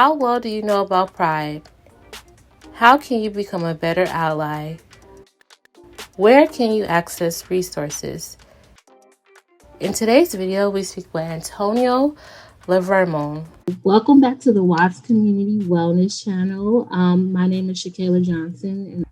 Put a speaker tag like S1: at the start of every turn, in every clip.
S1: How well do you know about Pride? How can you become a better ally? Where can you access resources? In today's video, we speak with Antonio Lavermont.
S2: Welcome back to the Watts Community Wellness Channel. My name is Shakayla Johnson.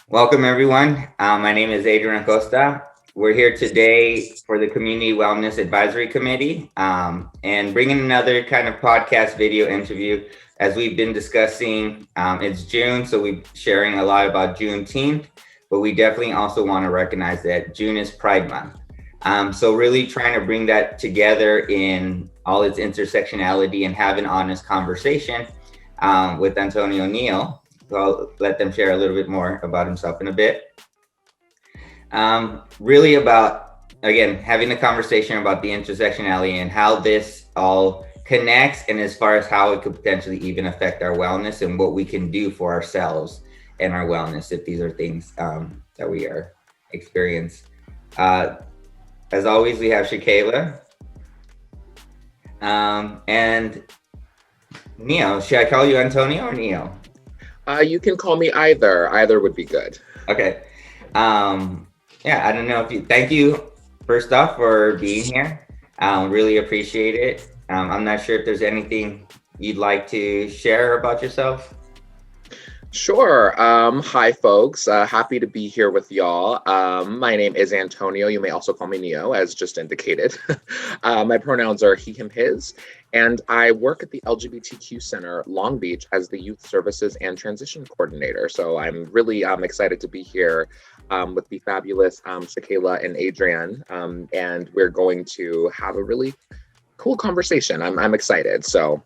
S3: Welcome, everyone. My name is Adrian Acosta. We're here today for the Community Wellness Advisory Committee and bringing another kind of podcast video interview. As we've been discussing, it's June, so we're sharing a lot about Juneteenth, but we definitely also want to recognize that June is Pride Month. So really trying to bring that together in all its intersectionality and have an honest conversation with Antonio Neal. So I'll let them share a little bit more about himself in a bit. Really about, again, having a conversation about the intersectionality and how this all connects, and as far as how it could potentially even affect our wellness and what we can do for ourselves and our wellness if these are things that we are experiencing. As always, we have Shakayla and Neal. Should I call you Antonio or Neal?
S4: You can call me either. Either would be good.
S3: Okay. Yeah, I don't know if you, thank you first off for being here. Really appreciate it. I'm not sure if there's anything you'd like to share about yourself.
S4: Sure. Hi, folks. Happy to be here with y'all. My name is Antonio. You may also call me Neo, as just indicated. My pronouns are he, him, his. And I work at the Lbgtq Center, Long Beach, as the Youth Services and Transition Coordinator. So I'm really excited to be here with the fabulous Shakayla and Adrian. And we're going to have a really cool conversation. I'm excited. So,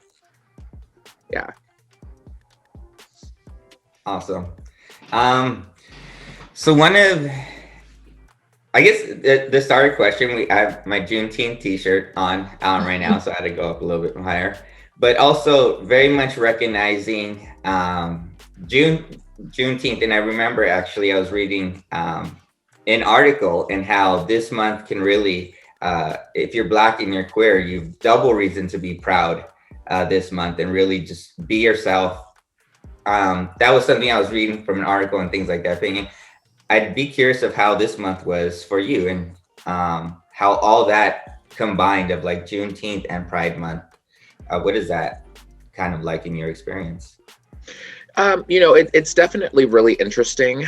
S4: yeah.
S3: Awesome. So one of, I guess the starter question, I have my Juneteenth t-shirt on right now, so I had to go up a little bit higher, but also very much recognizing Juneteenth. And I remember actually I was reading an article and how this month can really, if you're Black and you're queer, you've double reason to be proud this month and really just be yourself. That was something I was reading from an article and things like that, thinking I'd be curious of how this month was for you and how all that combined of like Juneteenth and Pride Month. What is that kind of like in your experience?
S4: It's definitely really interesting,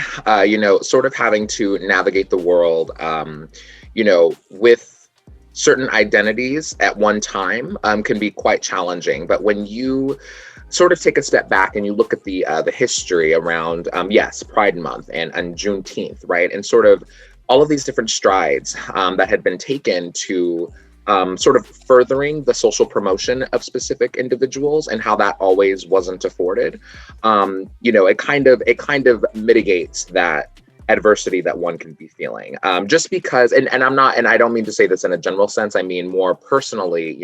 S4: sort of having to navigate the world, with certain identities at one time can be quite challenging. But when you sort of take a step back and you look at the history around, Pride Month and Juneteenth, right? And sort of all of these different strides that had been taken to sort of furthering the social promotion of specific individuals and how that always wasn't afforded. It kind of mitigates that adversity that one can be feeling. Just because, and I don't mean to say this in a general sense, I mean more personally,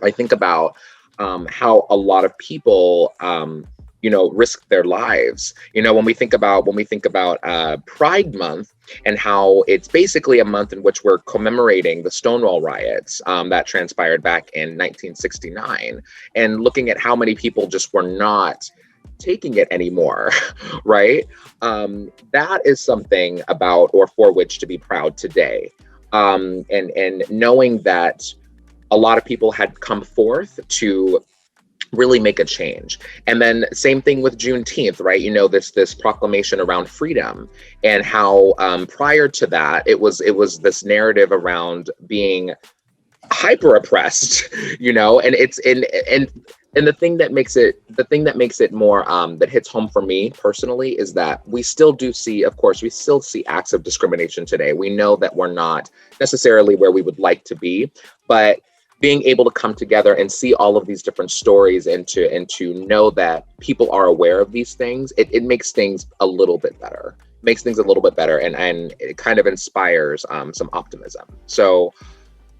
S4: I think about how a lot of people, risk their lives. When we think about Pride Month and how it's basically a month in which we're commemorating the Stonewall riots that transpired back in 1969, and looking at how many people just were not taking it anymore, right? That is something about or for which to be proud today. And knowing that a lot of people had come forth to really make a change. And then same thing with Juneteenth, right? This proclamation around freedom, and how prior to that, it was this narrative around being hyper oppressed, and it's and the thing that makes it more that hits home for me personally is that we still see acts of discrimination today. We know that we're not necessarily where we would like to be, but being able to come together and see all of these different stories and to know that people are aware of these things, it makes things a little bit better. And it kind of inspires some optimism. So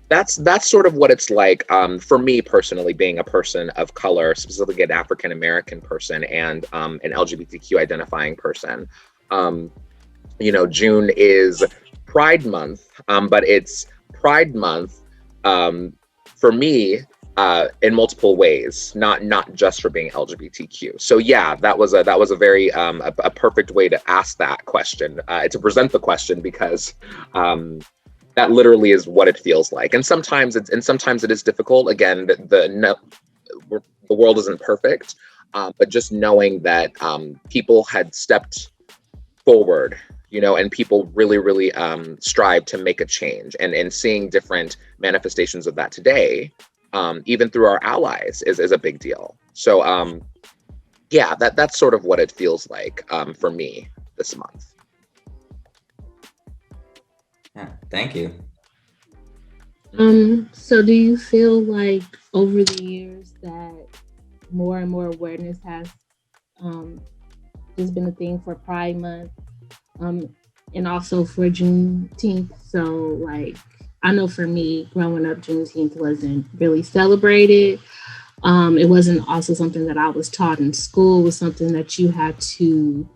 S4: that's sort of what it's like for me personally, being a person of color, specifically an African American person and an LGBTQ identifying person. June is Pride Month, but it's Pride Month for me in multiple ways, not just for being LGBTQ. So yeah, that was a very a perfect way to ask that question, to present the question, because that literally is what it feels like. And sometimes it is difficult. Again, the world isn't perfect, but just knowing that people had stepped forward, and people really strive to make a change, and seeing different manifestations of that today, even through our allies, is a big deal. So yeah, that's sort of what it feels like for me this month.
S3: Yeah, thank you.
S2: So do you feel like over the years that more and more awareness has just been a thing for Pride Month, and also for Juneteenth? So like, I know for me, growing up, Juneteenth wasn't really celebrated. It wasn't also something that I was taught in school. It was something that you had to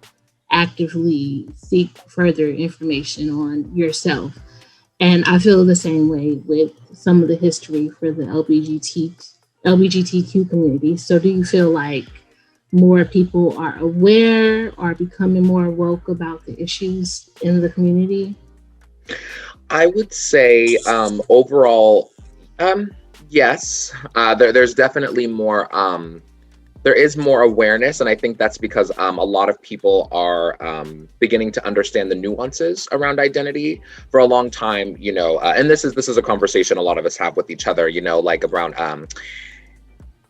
S2: actively seek further information on yourself. And I feel the same way with some of the history for the LBGTQ community. So do you feel like more people are aware or becoming more woke about the issues in the community?
S4: I would say overall, yes. There's definitely more. There is more awareness, and I think that's because a lot of people are beginning to understand the nuances around identity. For a long time, and this is a conversation a lot of us have with each other, like around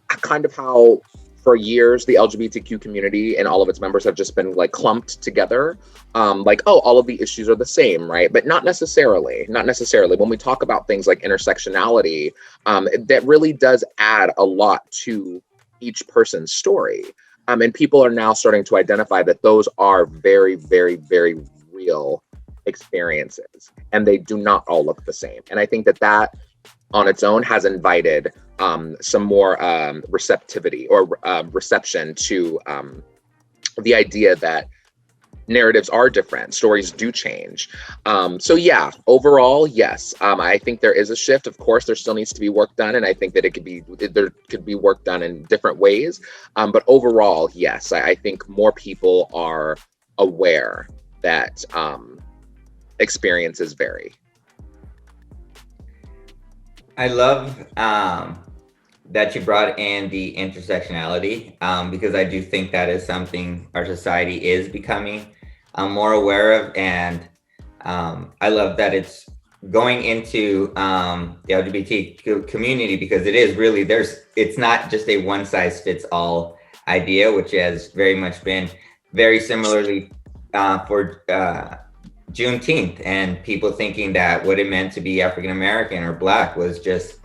S4: kind of how for years the LGBTQ community and all of its members have just been like clumped together, like, oh, all of the issues are the same, right? But not necessarily. When we talk about things like intersectionality, that really does add a lot to each person's story, and people are now starting to identify that those are very, very, very real experiences, and they do not all look the same. And I think that on its own has invited some more receptivity or reception to the idea that narratives are different, stories do change. So yeah, overall, yes, I think there is a shift. Of course, there still needs to be work done, and I think that there could be work done in different ways. But overall, yes, I think more people are aware that experiences vary.
S3: I love that you brought in the intersectionality, because I do think that is something our society is becoming more aware of. And I love that it's going into the LGBT community, because it is really, it's not just a one size fits all idea, which has very much been very similarly for Juneteenth, and people thinking that what it meant to be African American or Black was just,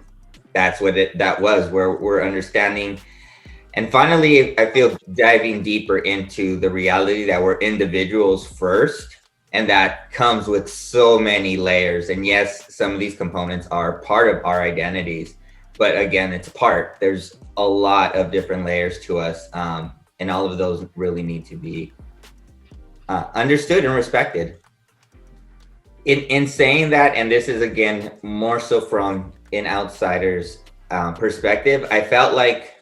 S3: that's what that was, where we're understanding. And finally, I feel diving deeper into the reality that we're individuals first, and that comes with so many layers. And yes, some of these components are part of our identities, but again, there's a lot of different layers to us, and all of those really need to be understood and respected. In saying that, and this is again more so from an outsider's perspective, I felt like,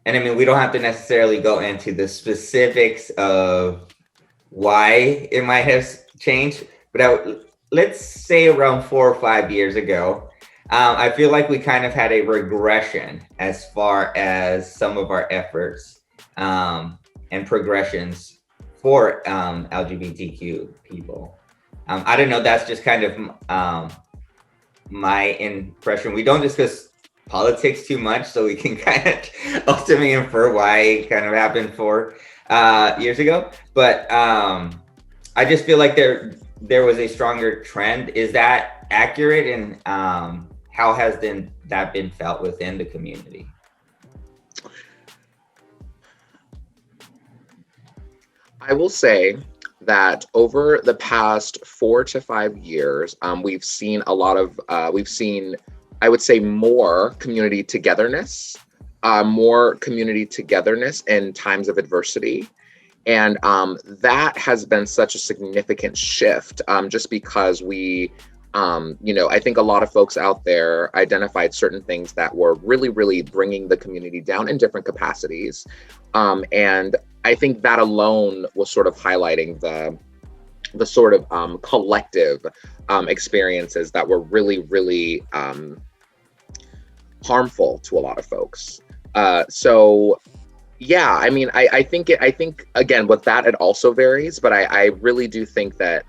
S3: and I mean, we don't have to necessarily go into the specifics of why it might have changed, but let's say around 4 or 5 years ago, I feel like we kind of had a regression as far as some of our efforts and progressions for LGBTQ people. I don't know, that's just kind of my impression. We don't discuss politics too much, so we can kind of ultimately infer why it kind of happened 4 years ago. But I just feel like there was a stronger trend. Is that accurate? And how has that been felt within the community?
S4: I will say that over the past 4 to 5 years, we've seen a lot of, I would say, more community togetherness in times of adversity. And that has been such a significant shift, just because we I think a lot of folks out there identified certain things that were really, really bringing the community down in different capacities. And I think that alone was sort of highlighting the sort of collective experiences that were really, really harmful to a lot of folks. So yeah, I mean, I think again, with that, it also varies, but I really do think that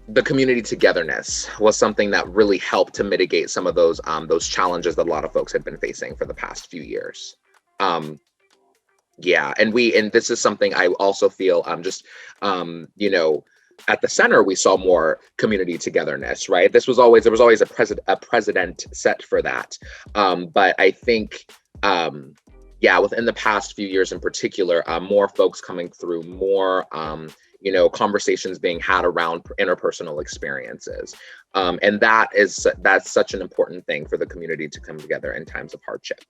S4: the community togetherness was something that really helped to mitigate some of those challenges that a lot of folks had been facing for the past few years. Yeah, and this is something I also feel at the center we saw more community togetherness, right? There was always a president set for that. But I think within the past few years in particular, more folks coming through, more conversations being had around interpersonal experiences. And that's such an important thing for the community to come together in times of hardship.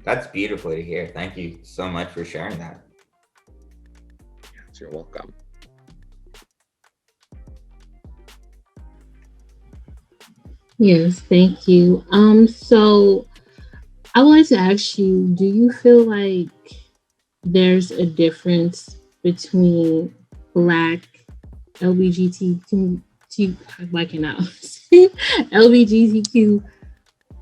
S3: That's beautiful to hear. Thank you so much for sharing that.
S4: Yes, you're welcome.
S2: Yes, thank you. So I would like to ask you, do you feel like there's a difference between Black LBGTQ, LBGTQ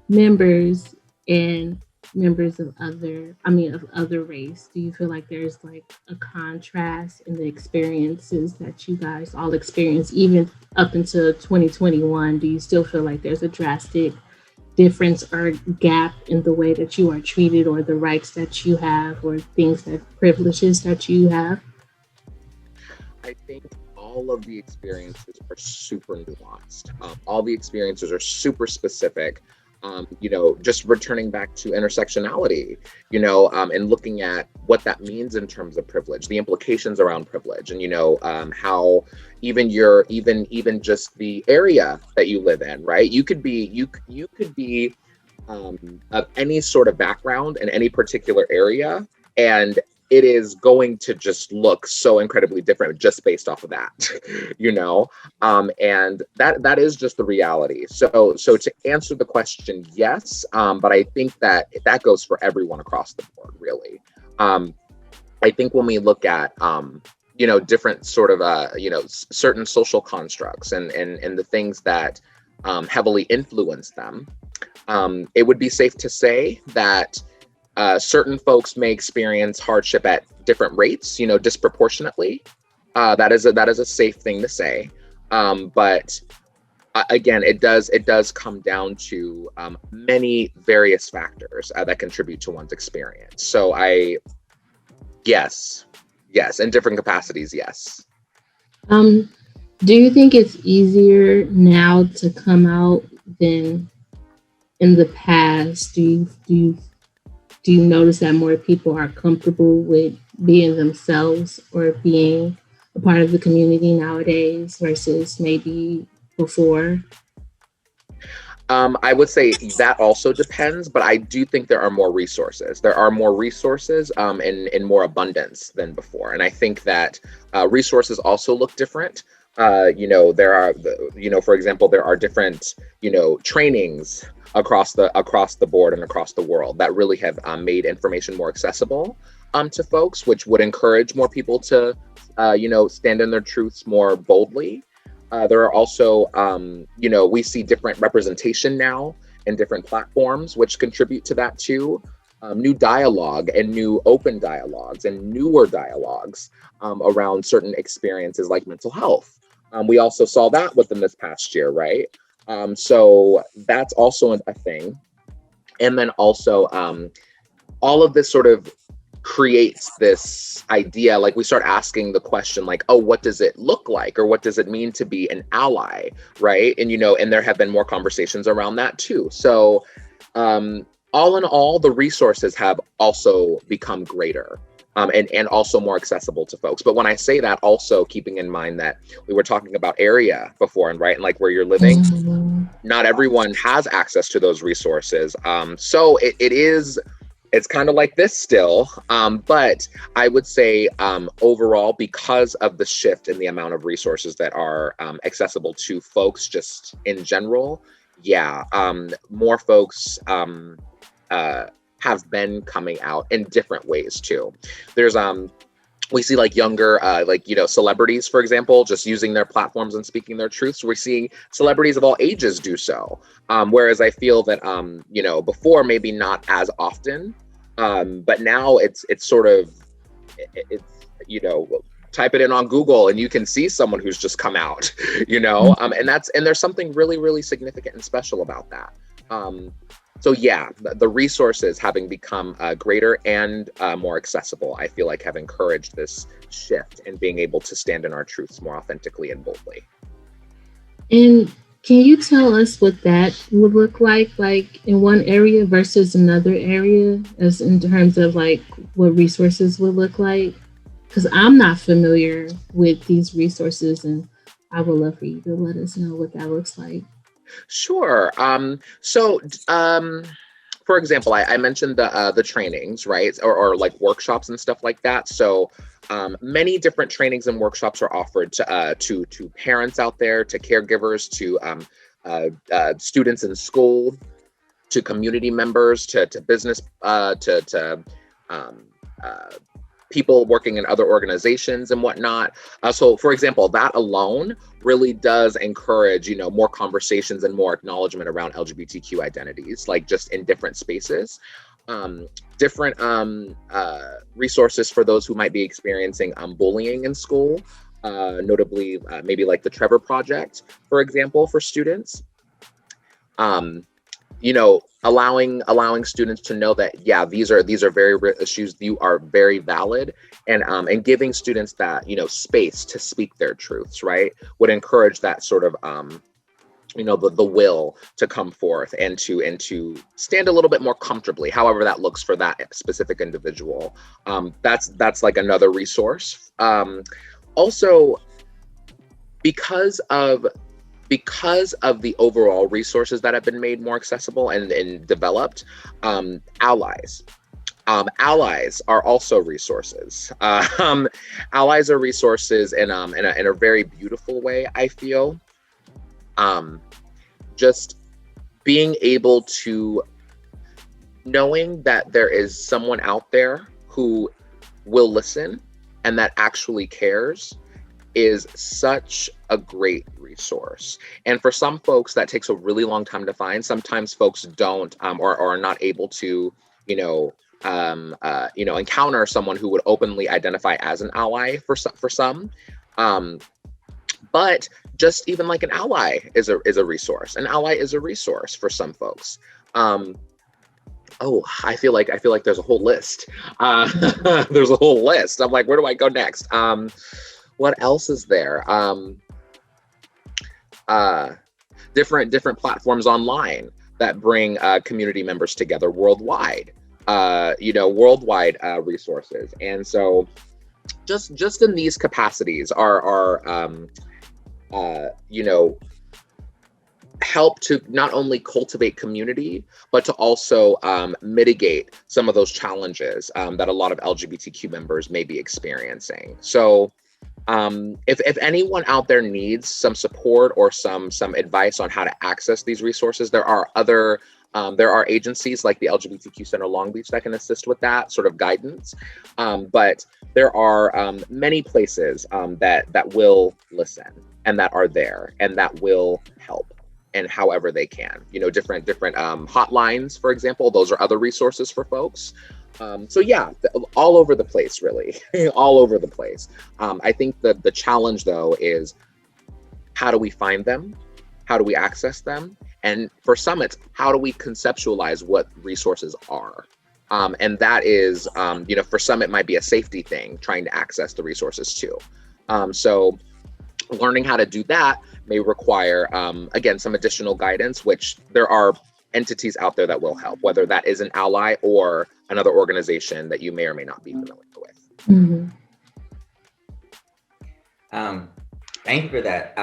S2: members and members of other race? Do you feel like there's like a contrast in the experiences that you guys all experience, even up until 2021? Do you still feel like there's a drastic difference or gap in the way that you are treated, or the rights that you have, or privileges that you have?
S4: I think all of the experiences are super nuanced. All the experiences are super specific. Just returning back to intersectionality, and looking at what that means in terms of privilege, the implications around privilege, and how even just the area that you live in, right? You could be of any sort of background in any particular area, and it is going to just look so incredibly different just based off of that, and that is just the reality. So to answer the question, yes, but I think that goes for everyone across the board, really. I think when we look at different sort of certain social constructs and the things that heavily influence them, it would be safe to say that certain folks may experience hardship at different rates, disproportionately. That is a safe thing to say. But again, it does come down to many various factors that contribute to one's experience. So yes, in different capacities, yes.
S2: Do you think it's easier now to come out than in the past? Do you notice that more people are comfortable with being themselves or being a part of the community nowadays versus maybe before?
S4: I would say that also depends, but I do think there are more resources. There are more resources in more abundance than before. And I think that resources also look different. There are, for example, there are different, trainings across the board and across the world that really have made information more accessible to folks, which would encourage more people to, stand in their truths more boldly. There are also, we see different representation now in different platforms, which contribute to that too. New dialogue and new open dialogues and newer dialogues around certain experiences like mental health. We also saw that within this past year, right? So that's also a thing. And then also all of this sort of creates this idea, like we start asking the question like, oh, what does it look like? Or what does it mean to be an ally, right? And, and there have been more conversations around that too. So all in all, the resources have also become greater. And also more accessible to folks. But when I say that, also keeping in mind that we were talking about area before, and right, and like where you're living, not everyone has access to those resources. So it is it's kind of like this still, but I would say overall, because of the shift in the amount of resources that are accessible to folks just in general, yeah, more folks have been coming out in different ways too. There's we see like younger, like, you know, celebrities, for example, just using their platforms and speaking their truths. We're seeing celebrities of all ages do so. Whereas I feel that, you know, before maybe not as often, but now it's sort of, it's, you know, type it in on Google and you can see someone who's just come out, you know, and there's something really, really significant and special about that. So yeah, the resources having become greater and more accessible, I feel like have encouraged this shift in being able to stand in our truths more authentically and boldly.
S2: And can you tell us what that would look like in one area versus another area, as in terms of like what resources would look like? Because I'm not familiar with these resources, and I would love for you to let us know what that looks like.
S4: Sure. For example, I mentioned the trainings, right, or like workshops and stuff like that. So many different trainings and workshops are offered to parents out there, to caregivers, to students in school, to community members, to business, to people working in other organizations and whatnot. So for example, that alone really does encourage, you know, more conversations and more acknowledgement around LGBTQ identities, like just in different spaces. Different resources for those who might be experiencing bullying in school, notably maybe like the Trevor Project, for example, for students. You know, allowing students to know that, yeah, these are very real issues, you are very valid, and giving students that, you know, space to speak their truths, right, would encourage that sort of you know, the will to come forth and to stand a little bit more comfortably, however that looks for that specific individual. That's like another resource. Also, because of the overall resources that have been made more accessible and developed, allies. Allies are also resources. Allies are resources in a very beautiful way, I feel. Just being able to, knowing that there is someone out there who will listen and that actually cares, is such a great resource. And for some folks, that takes a really long time to find. Sometimes folks don't or are not able to, you know, encounter someone who would openly identify as an ally for some. But just even like an ally is a resource. An ally is a resource for some folks. Oh, I feel like there's a whole list. There's a whole list. I'm like, where do I go next? What else is there? Different platforms online that bring community members together worldwide. Worldwide resources. And so just in these capacities are help to not only cultivate community, but to also mitigate some of those challenges that a lot of LGBTQ members may be experiencing. So if anyone out there needs some support or some advice on how to access these resources, there are agencies like the LGBTQ Center Long Beach that can assist with that sort of guidance. But there are many places that will listen and that are there and that will help, and however they can. Different hotlines, for example, those are other resources for folks. So yeah, all over the place, really, all over the place. I think the challenge though is, how do we find them? How do we access them? And for some, it's how do we conceptualize what resources are? And that is, for some, it might be a safety thing, trying to access the resources too. So learning how to do that may require, again, some additional guidance, which there are entities out there that will help, whether that is an ally or another organization that you may or may not be familiar with.
S2: Mm-hmm.
S3: Thank you for that.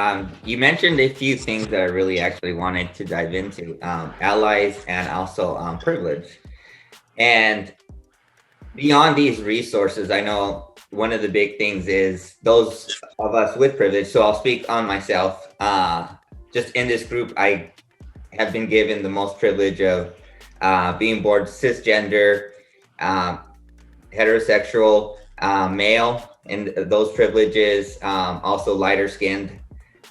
S3: You mentioned a few things that I really actually wanted to dive into, allies and also privilege. And beyond these resources, I know one of the big things is those of us with privilege. So I'll speak on myself. Just in this group, I have been given the most privilege of being born cisgender, heterosexual, male, and those privileges, also lighter skinned.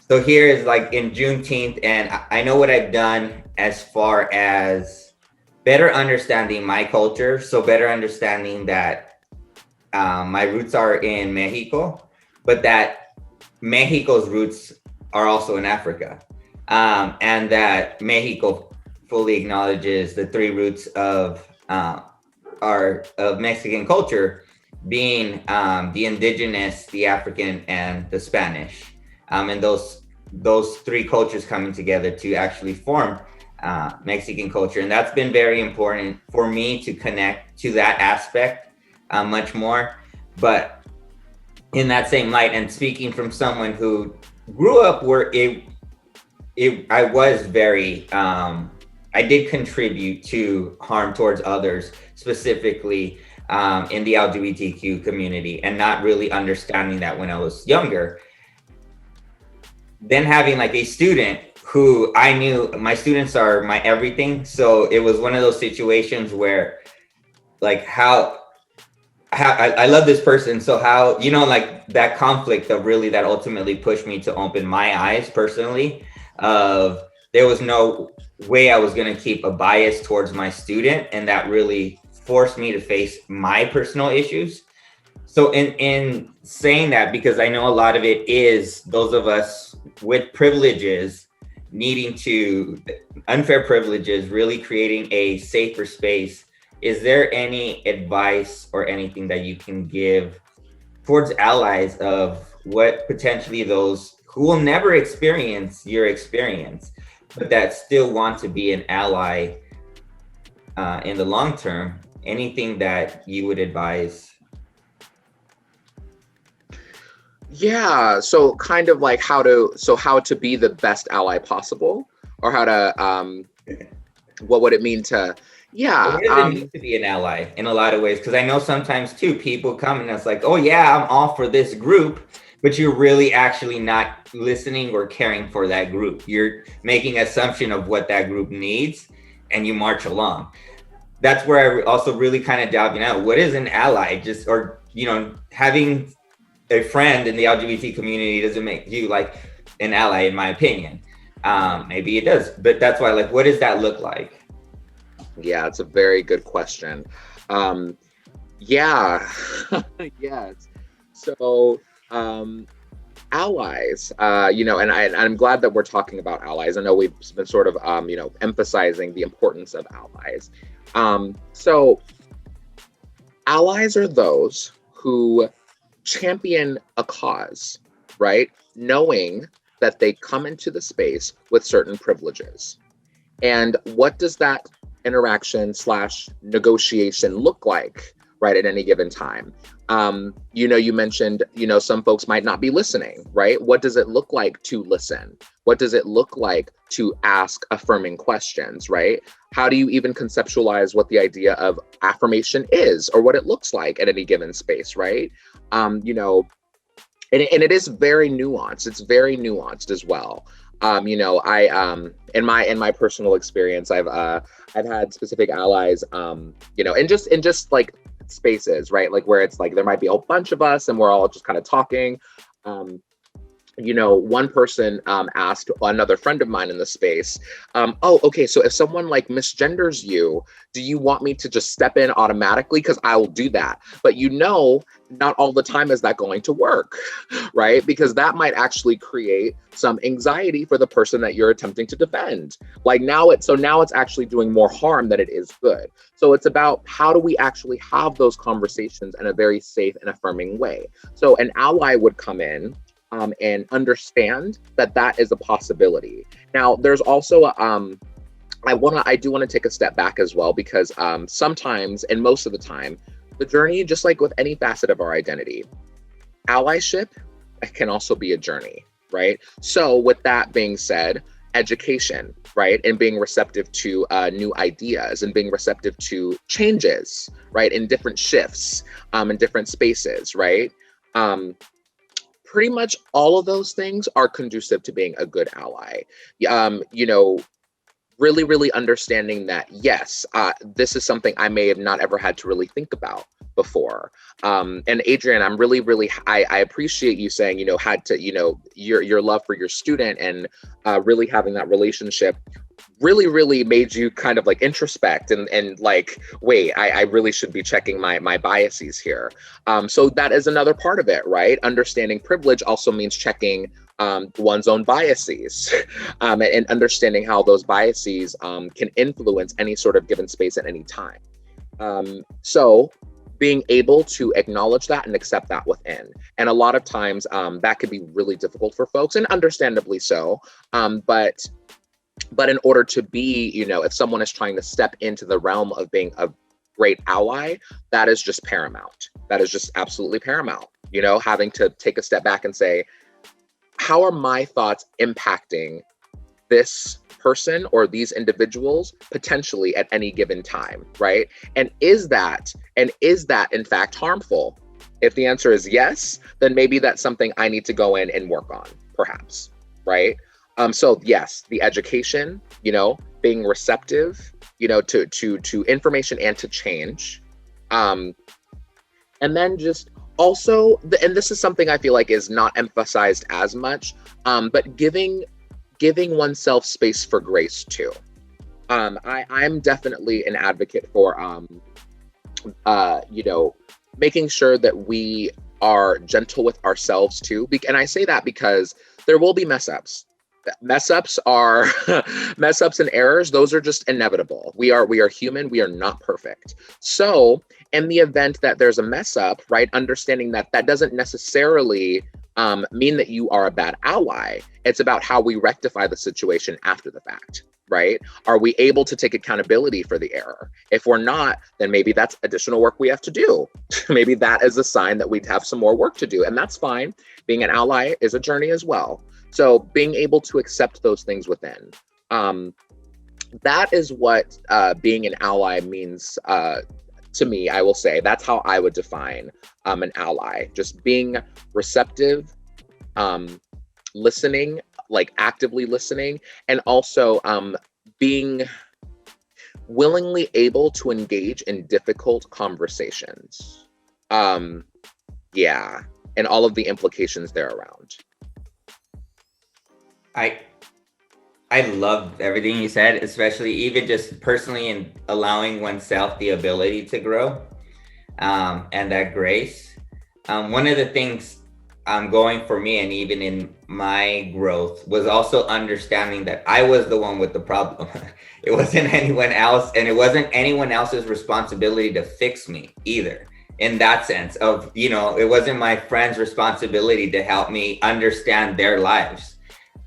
S3: So here is like in Juneteenth, and I know what I've done as far as better understanding my culture. So better understanding that my roots are in Mexico, but that Mexico's roots are also in Africa, and that Mexico fully acknowledges the three roots of Mexican culture, being the indigenous, the African, and the Spanish, and those three cultures coming together to actually form Mexican culture. And that's been very important for me to connect to that aspect much more. But in that same light, and speaking from someone who grew up where I was very, I did contribute to harm towards others, specifically in the LGBTQ community, and not really understanding that when I was younger. Then having like a student who I knew, my students are my everything. So it was one of those situations where like how I love this person. So how, like that conflict of really that ultimately pushed me to open my eyes personally, of there was no way I was going to keep a bias towards my student. And that really forced me to face my personal issues. So in saying that, because I know a lot of it is those of us with privileges needing to, unfair privileges, really creating a safer space. Is there any advice or anything that you can give towards allies of what potentially those who will never experience your experience, but that still want to be an ally in the long term? Anything that you would advise?
S4: Yeah, so kind of like how to be the best ally possible, or how to what would it mean to
S3: What does it mean to be an ally in a lot of ways? Because I know sometimes too, people come and it's like, oh yeah, I'm all for this group, but you're really actually not listening or caring for that group. You're making assumption of what that group needs, and you march along. That's where I also really kind of diving out. What is an ally? Just, or having a friend in the LGBT community doesn't make you like an ally, in my opinion. Maybe it does, but that's why, like, what does that look like?
S4: Yeah, it's a very good question. Yeah, yes. So, allies, and I'm glad that we're talking about allies. I know we've been sort of, emphasizing the importance of allies. So allies are those who champion a cause, right? Knowing that they come into the space with certain privileges. And what does that interaction / negotiation look like, right, at any given time? You mentioned, some folks might not be listening, right? What does it look like to listen? What does it look like to ask affirming questions, right? How do you even conceptualize what the idea of affirmation is, or what it looks like at any given space, right? And it is very nuanced. It's very nuanced as well. I in my personal experience, I've had specific allies, in just like spaces, right? Like where it's like there might be a whole bunch of us and we're all just kind of talking. One person asked another friend of mine in the space, oh, okay, so if someone like misgenders you, do you want me to just step in automatically? Because I will do that. But not all the time is that going to work, right? Because that might actually create some anxiety for the person that you're attempting to defend. Like now it's actually doing more harm than it is good. So it's about how do we actually have those conversations in a very safe and affirming way. So an ally would come in and understand that is a possibility. Now, there's also I do want to take a step back as well, because sometimes, and most of the time, the journey, just like with any facet of our identity, allyship can also be a journey, right? So with that being said, education, right? And being receptive to new ideas and being receptive to changes, right? In different shifts, in different spaces, right? Um, Pretty much all of those things are conducive to being a good ally. You know, really, really understanding that, yes, this is something I may have not ever had to really think about before. And Adrian, I'm really, really, I appreciate you saying, you know, had to, you know, your love for your student and really having that relationship really, really made you kind of like introspect and like, wait, I really should be checking my biases here. So that is another part of it, right? Understanding privilege also means checking one's own biases and understanding how those biases can influence any sort of given space at any time. So being able to acknowledge that and accept that within. And a lot of times that could be really difficult for folks, and understandably so. But in order to be, you know, if someone is trying to step into the realm of being a great ally, that is just paramount. That is just absolutely paramount. You know, having to take a step back and say, how are my thoughts impacting this person or these individuals potentially at any given time, right? And is that in fact harmful? If the answer is yes, then maybe that's something I need to go in and work on, perhaps, right? So yes, the education, you know, being receptive, you know, to information and to change, and then just also, and this is something I feel like is not emphasized as much, but giving oneself space for grace too. I'm definitely an advocate for, you know, making sure that we are gentle with ourselves too. And I say that because there will be mess ups. Mess ups are mess ups and errors. Those are just inevitable. We are human. We are not perfect. So in the event that there's a mess up, right, understanding that that doesn't necessarily mean that you are a bad ally. It's about how we rectify the situation after the fact, right? Are we able to take accountability for the error? If we're not, then maybe that's additional work we have to do. Maybe that is a sign that we'd have some more work to do, and that's fine. Being an ally is a journey as well. So being able to accept those things within, that is what being an ally means to me. I will say that's how I would define an ally: just being receptive, listening, like actively listening, and also being willingly able to engage in difficult conversations. Yeah, and all of the implications there around.
S3: I loved everything you said, especially even just personally in allowing oneself the ability to grow, and that grace. One of the things going for me, and even in my growth, was also understanding that I was the one with the problem. It wasn't anyone else, and it wasn't anyone else's responsibility to fix me either. In that sense of, you know, it wasn't my friend's responsibility to help me understand their lives.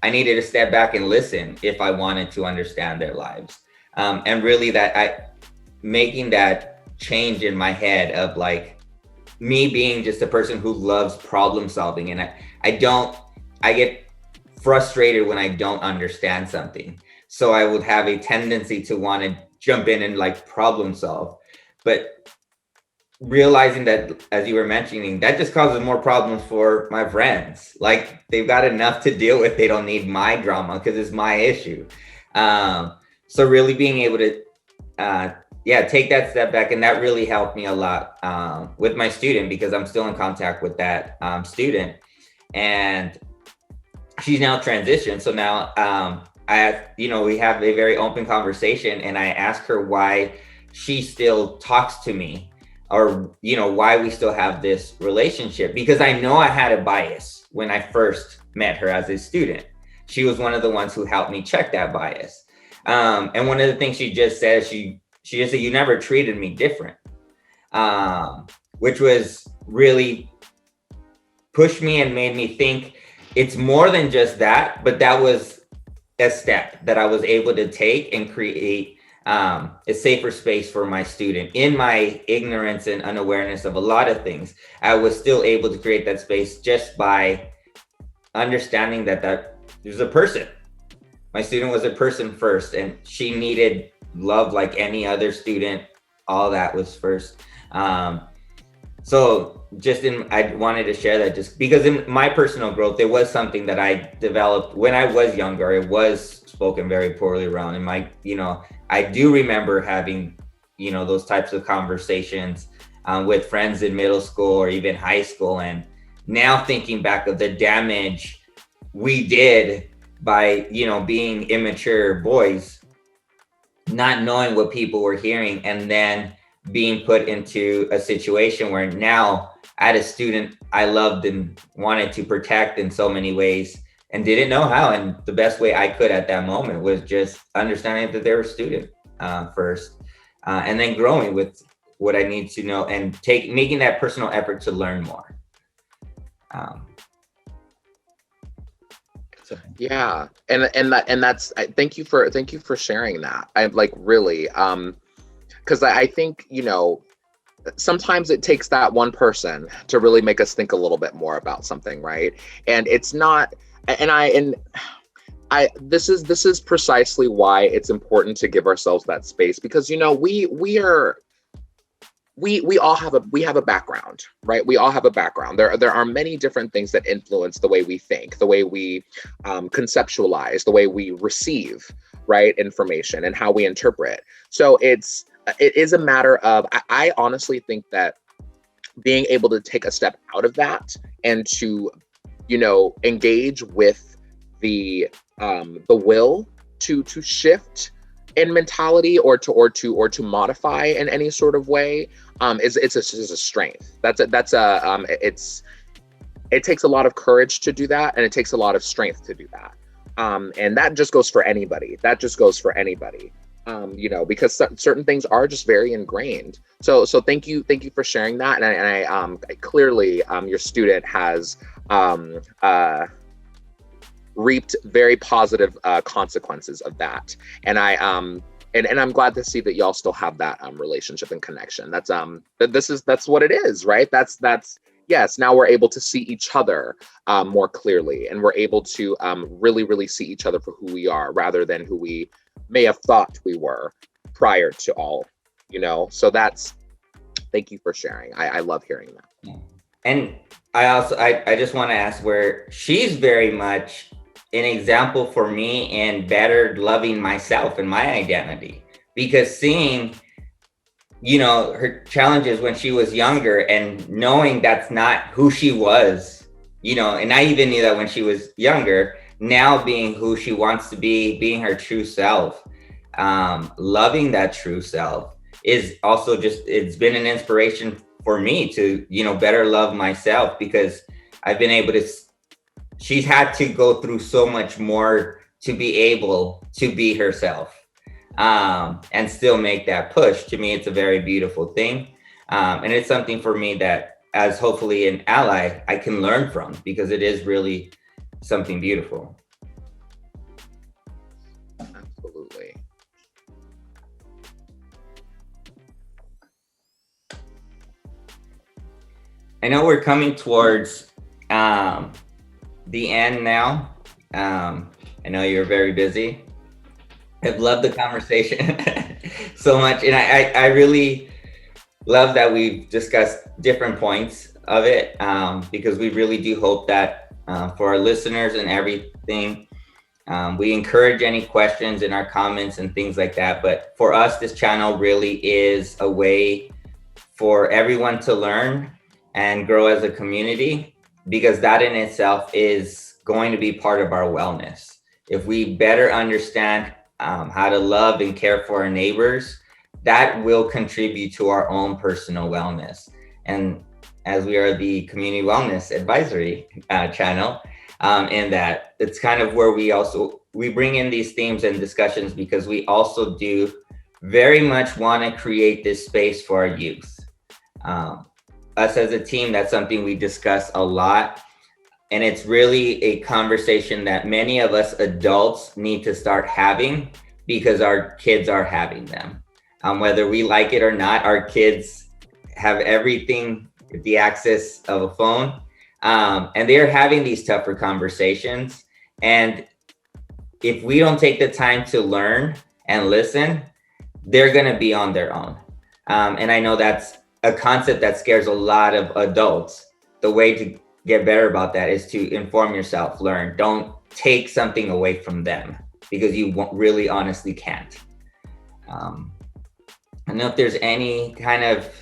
S3: I needed to step back and listen if I wanted to understand their lives. And really making that change in my head of like me being just a person who loves problem solving. And I get frustrated when I don't understand something. So I would have a tendency to want to jump in and like problem solve. But realizing that, as you were mentioning, that just causes more problems for my friends. Like they've got enough to deal with. They don't need my drama because it's my issue. So really being able to, take that step back. And that really helped me a lot with my student, because I'm still in contact with that student, and she's now transitioned. So now we have a very open conversation, and I ask her why she still talks to me, or, you know, why we still have this relationship, because I know I had a bias when I first met her as a student. She was one of the ones who helped me check that bias. And one of the things she just said, she just said, "You never treated me different," which was really pushed me and made me think it's more than just that. But that was a step that I was able to take and create a safer space for my student. In my ignorance and unawareness of a lot of things, I was still able to create that space just by understanding that there's a person my student was a person first, and she needed love like any other student. All that was first. So I wanted to share that just because in my personal growth, it was something that I developed when I was younger. It was spoken very poorly around. And I do remember having, those types of conversations with friends in middle school or even high school. And now thinking back of the damage we did by, being immature boys, not knowing what people were hearing, and then being put into a situation where now I had a student I loved and wanted to protect in so many ways and didn't know how. And the best way I could at that moment was just understanding that they were a student first, and then growing with what I need to know and making that personal effort to learn more.
S4: Yeah, and that's thank you for sharing that. I like really because I think sometimes it takes that one person to really make us think a little bit more about something, right? And it's not, and I this is precisely why it's important to give ourselves that space, because we all have a background, right? We all have a background. There are many different things that influence the way we think, the way we conceptualize, the way we receive, right, information, and how we interpret. So it is a matter of, I honestly think that being able to take a step out of that and to engage with the will to shift in mentality or to modify in any sort of way is a strength. It takes a lot of courage to do that, and it takes a lot of strength to do that. And that just goes for anybody. Because certain things are just very ingrained. So thank you for sharing that. And I clearly your student has reaped very positive consequences of that. And and I'm glad to see that y'all still have that relationship and connection. That's what it is, right? That's yes. Now we're able to see each other more clearly, and we're able to really, really see each other for who we are, rather than who we may have thought we were prior to all. So thank you for sharing. I love hearing that.
S3: Yeah. And I just want to ask, where she's very much an example for me in better loving myself and my identity, because seeing her challenges when she was younger and knowing that's not who she was, and I even knew that when she was younger, now being who she wants to be, being her true self, loving that true self is also it's been an inspiration for me to, better love myself, because I've been able to, she's had to go through so much more to be able to be herself, and still make that push. To me, it's a very beautiful thing. And it's something for me that, as hopefully an ally, I can learn from, because it is really something beautiful.
S4: Absolutely.
S3: I know we're coming towards the end now. I know you're very busy. I've loved the conversation so much. And I really love that we've discussed different points of it, because we really do hope that for our listeners and everything, we encourage any questions in our comments and things like that. But for us, this channel really is a way for everyone to learn and grow as a community, because that in itself is going to be part of our wellness. If we better understand how to love and care for our neighbors, that will contribute to our own personal wellness. And as we are the Community Wellness Advisory channel, and that it's kind of where we bring in these themes and discussions, because we also do very much want to create this space for our youth. Us as a team, that's something we discuss a lot. And it's really a conversation that many of us adults need to start having, because our kids are having them. Whether we like it or not, our kids have everything, the access of a phone, and they're having these tougher conversations. And if we don't take the time to learn and listen, they're going to be on their own. And I know that's a concept that scares a lot of adults. The way to get better about that is to inform yourself, learn. Don't take something away from them, because you really honestly can't. I don't know if there's any kind of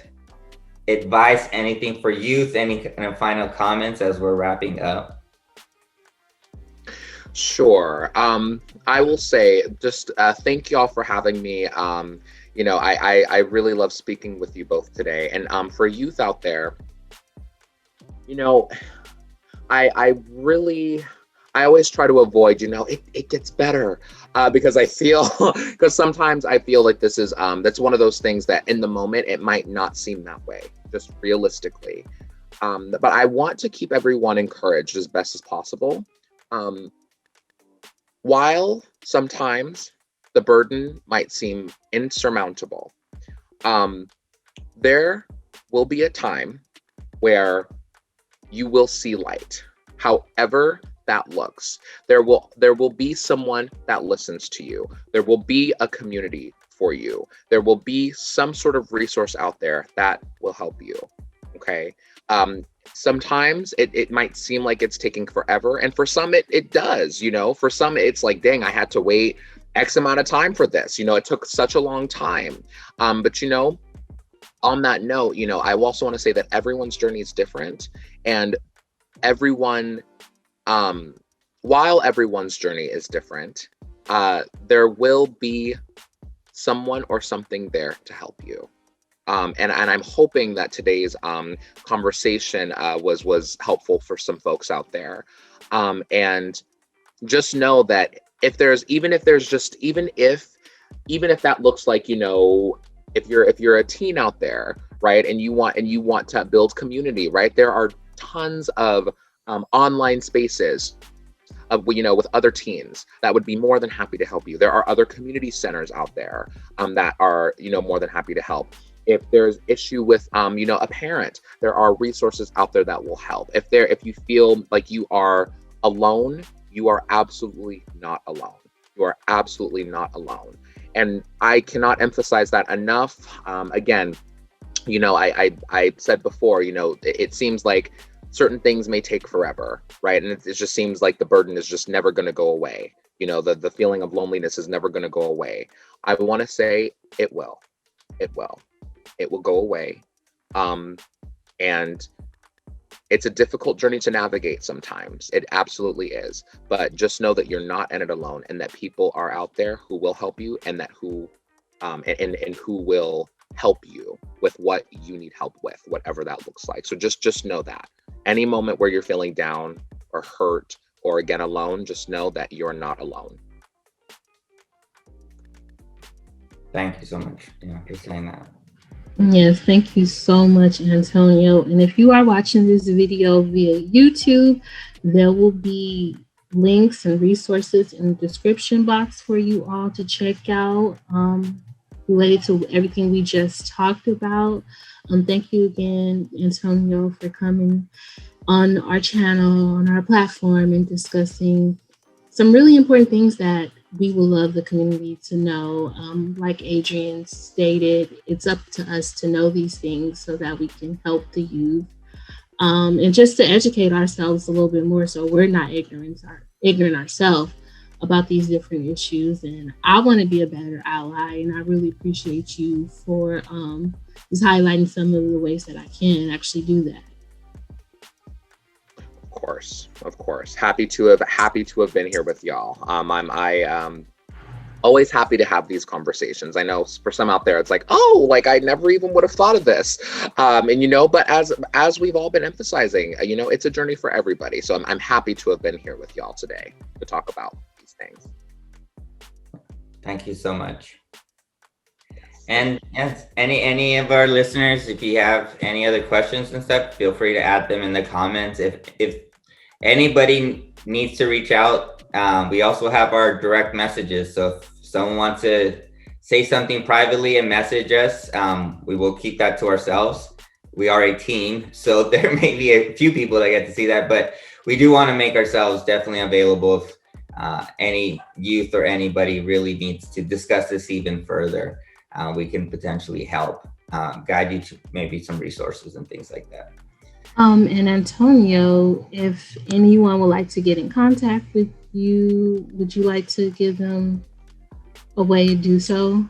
S3: advice, anything for youth, any kind of final comments as we're wrapping up.
S4: Sure. I will say just thank y'all for having me. You know, I really love speaking with you both today. And for youth out there, you know, I always try to avoid, you know, it gets better, because I feel, because sometimes I feel like this is, that's one of those things that in the moment, it might not seem that way, just realistically. But I want to keep everyone encouraged as best as possible. While sometimes the burden might seem insurmountable, there will be a time where you will see light. However that looks, there will be someone that listens to you. There will be a community for you. There will be some sort of resource out there that will help you. Okay. Sometimes it might seem like it's taking forever, and for some it does, you know. For some it's like, dang, I had to wait X amount of time for this, you know, it took such a long time. But you know, on that note, you know, I also want to say that everyone's journey is different, and everyone, while everyone's journey is different, there will be someone or something there to help you. And I'm hoping that today's conversation was helpful for some folks out there. And just know that if that looks like, you know, if you're a teen out there, right, and you want to build community, right, there are tons of online spaces of, you know, with other teens that would be more than happy to help you. There are other community centers out there that are, you know, more than happy to help. If there's issue with, you know, a parent, there are resources out there that will help. If you feel like you are alone, you are absolutely not alone. You are absolutely not alone. And I cannot emphasize that enough. Again, you know, I said before, you know, it seems like certain things may take forever, right? And it just seems like the burden is just never going to go away. You know, the feeling of loneliness is never going to go away. I want to say it will. It will. It will go away. And it's a difficult journey to navigate sometimes. It absolutely is. But just know that you're not in it alone, and that people are out there who will help you, and that who will help you with what you need help with, whatever that looks like. So just know that. Any moment where you're feeling down or hurt or again alone, just know that you're not alone.
S3: Thank you so much, for saying that.
S2: Yes, thank you so much, Antonio. And if you are watching this video via YouTube, there will be links and resources in the description box for you all to check out related to everything we just talked about. Thank you again, Antonio, for coming on our channel, on our platform, and discussing some really important things that we will love the community to know. Like Adrian stated, it's up to us to know these things so that we can help the youth, and just to educate ourselves a little bit more so we're not ignorant ourselves about these different issues. And I want to be a better ally, and I really appreciate you for just highlighting some of the ways that I can actually do that.
S4: Of course. Happy to have been here with y'all. I'm always happy to have these conversations. I know for some out there, it's like, oh, like I never even would have thought of this. And you know, but as we've all been emphasizing, you know, it's a journey for everybody. So I'm happy to have been here with y'all today to talk about these things.
S3: Thank you so much. And yes, any of our listeners, if you have any other questions and stuff, feel free to add them in the comments. If anybody needs to reach out, we also have our direct messages. So if someone wants to say something privately and message us, we will keep that to ourselves. We are a team, so there may be a few people that get to see that, but we do want to make ourselves definitely available any youth or anybody really needs to discuss this even further, we can potentially help guide you to maybe some resources and things like that.
S2: And Antonio, if anyone would like to get in contact with you, would you like to give them a way to do so?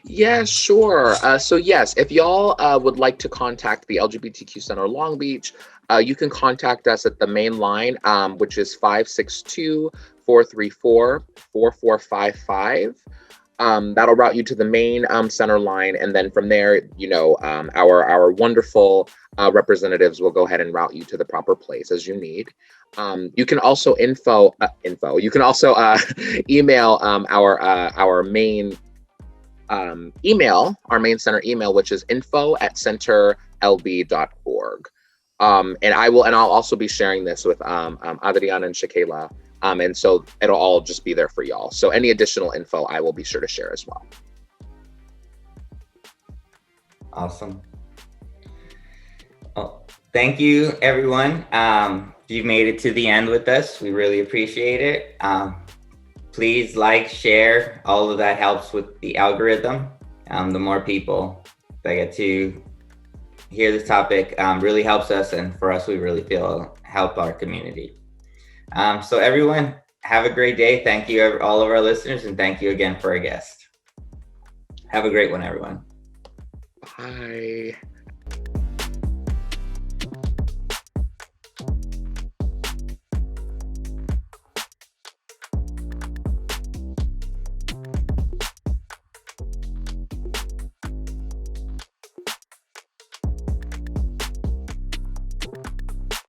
S4: Yeah, sure. So yes, if y'all would like to contact the LGBTQ Center Long Beach, you can contact us at the main line, which is 562-434-4455. That'll route you to the main center line, and then from there, our wonderful representatives will go ahead and route you to the proper place as you need. You can also You can also email our main our main center email, which is info@centerlb.org. And I'll also be sharing this with Adriana and Shakela. And so it'll all just be there for y'all. So any additional info, I will be sure to share as well.
S3: Awesome. Well, thank you, everyone. You've made it to the end with us. We really appreciate it. Please like, share. All of that helps with the algorithm. The more people that get to hear this topic really helps us. And for us, we really feel help our community. So everyone, have a great day. Thank you, all of our listeners. And thank you again for our guest. Have a great one, everyone.
S4: Bye.